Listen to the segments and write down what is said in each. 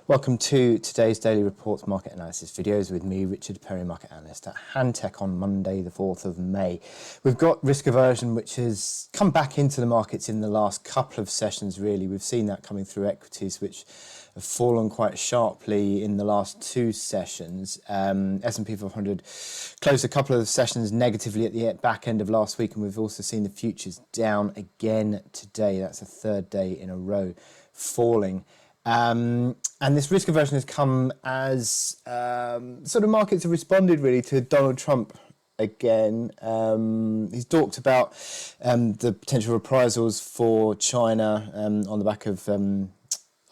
Welcome to today's Daily Reports Market Analysis videos with me, Richard Perry, Market Analyst at Hantec on Monday, the 4th of May. We've got risk aversion, which has come back into the markets in the last couple of sessions, really. We've seen that coming through equities, which have fallen quite sharply in the last two sessions. S&P 500 closed a couple of sessions negatively at the back end of last week, and we've also seen the futures down again today. That's the third day in a row falling. And this risk aversion has come as sort of markets have responded really to Donald Trump again. He's talked about the potential reprisals for China on the back of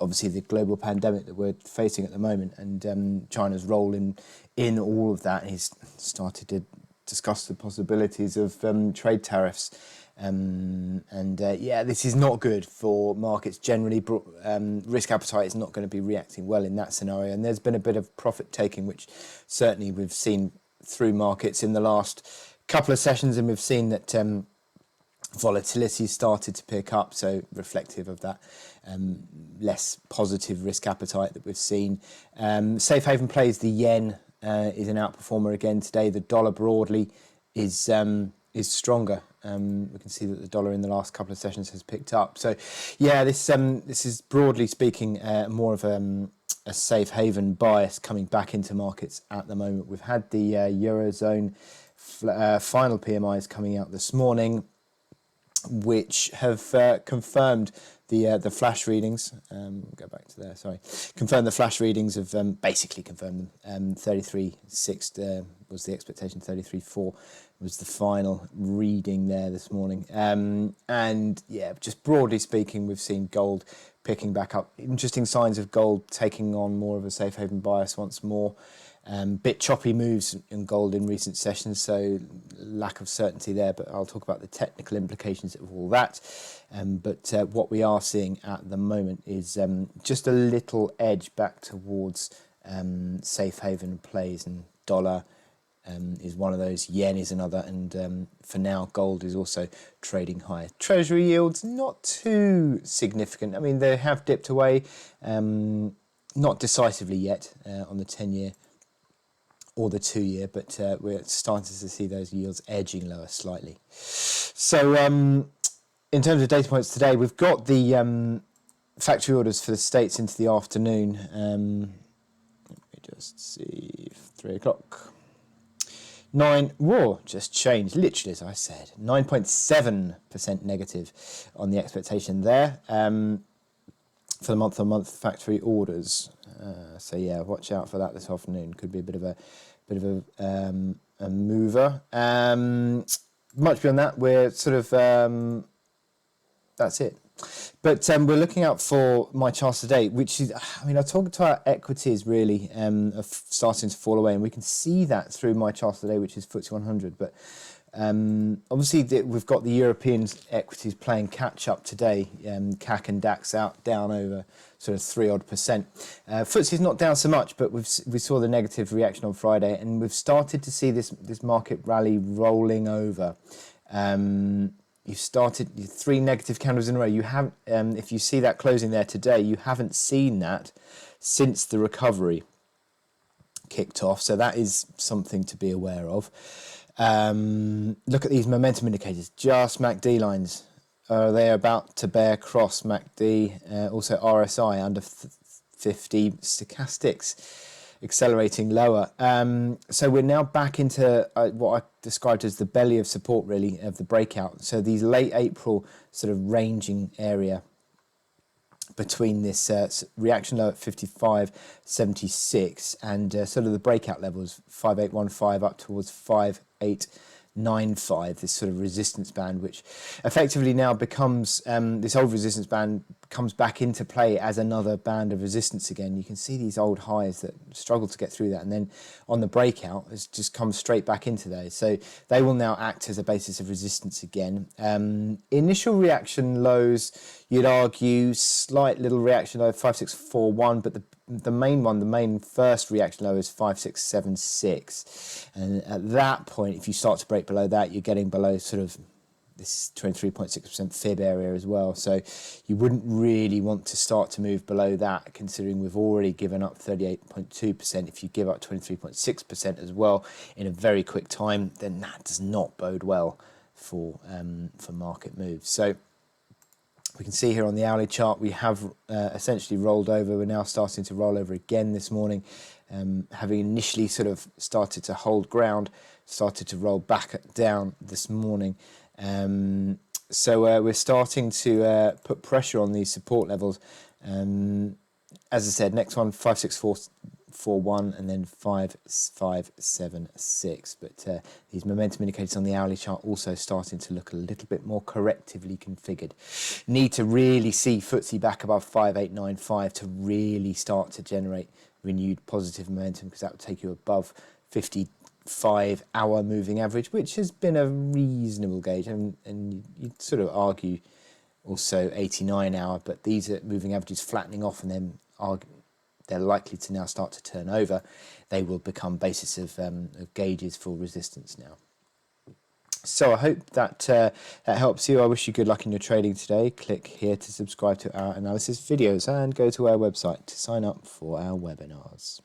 obviously the global pandemic that we're facing at the moment, and China's role in all of that. He's started to discuss the possibilities of trade tariffs. This is not good for markets generally. Risk appetite is not going to be reacting well in that scenario, and there's been a bit of profit taking, which certainly we've seen through markets in the last couple of sessions, and we've seen that volatility started to pick up, so reflective of that less positive risk appetite that we've seen. Safe haven plays. The yen is an outperformer again today. The dollar broadly is stronger. We can see that the dollar in the last couple of sessions has picked up. So, yeah, this is broadly speaking more of a safe haven bias coming back into markets at the moment. We've had the Eurozone final PMIs coming out this morning, which have confirmed the flash readings. Go back to there. Sorry, confirmed the flash readings of basically confirmed them. 33.6 was the expectation. 33.4 was the final reading there this morning. And yeah, just broadly speaking, we've seen gold picking back up. Interesting signs of gold taking on more of a safe haven bias once more. Bit choppy moves in gold in recent sessions, so lack of certainty there, but I'll talk about the technical implications of all that. But what we are seeing at the moment is just a little edge back towards safe haven plays, and dollar is one of those, yen is another, and for now gold is also trading higher. Treasury yields not too significant. I mean, they have dipped away, not decisively yet on the 10-year or the 2-year, but we're starting to see those yields edging lower slightly. So in terms of data points today, we've got the factory orders for the States into the afternoon. Let me just see, 3 o'clock. Just changed, literally as I said, 9.7% negative on the expectation there for the month-on-month factory orders. So yeah, watch out for that this afternoon. Could be a bit of a mover. Much beyond that, we're sort of that's it. But we're looking out for my charts today, which is, I mean, I talked to our equities really of starting to fall away, and we can see that through my charts today, which is FTSE 100. But obviously, we've got the European equities playing catch up today. CAC and DAX down over sort of 3% odd. FTSE is not down so much, but we saw the negative reaction on Friday, and we've started to see this market rally rolling over. You've started 3 negative candles in a row. You have, if you see that closing there today, you haven't seen that since the recovery kicked off. So that is something to be aware of. Look at these momentum indicators. Just MACD lines. They are about to bear cross MACD. Also RSI under 50. Stochastics accelerating lower. So we're now back into what I described as the belly of support, really, of the breakout. So these late April sort of ranging area between this reaction low at 55.76 and sort of the breakout levels 5815 up towards 5895, this sort of resistance band, which effectively now becomes this old resistance band comes back into play as another band of resistance again. You can see these old highs that struggle to get through that, and then on the breakout it's just come straight back into those, so they will now act as a basis of resistance again. Initial reaction lows, you'd argue, slight little reaction low 5641, but the main first reaction low is 5676, and at that point, if you start to break below that, you're getting below sort of this 23.6% fib area as well. So you wouldn't really want to start to move below that, considering we've already given up 38.2%. If you give up 23.6% as well in a very quick time, then that does not bode well for market moves. So we can see here on the hourly chart, we have essentially rolled over. We're now starting to roll over again this morning, having initially sort of started to hold ground, started to roll back down this morning. So we're starting to put pressure on these support levels. As I said, next one, 56441 and then 5576. But these momentum indicators on the hourly chart also starting to look a little bit more correctively configured. Need to really see FTSE back above 5895 to really start to generate renewed positive momentum, because that would take you above 55-hour moving average, which has been a reasonable gauge, and you'd sort of argue also 89-hour, but these are moving averages flattening off, and then they're likely to now start to turn over. They will become basis of gauges for resistance now. So I hope that that helps you. I wish you good luck in your trading today. Click here to subscribe to our analysis videos and go to our website to sign up for our webinars.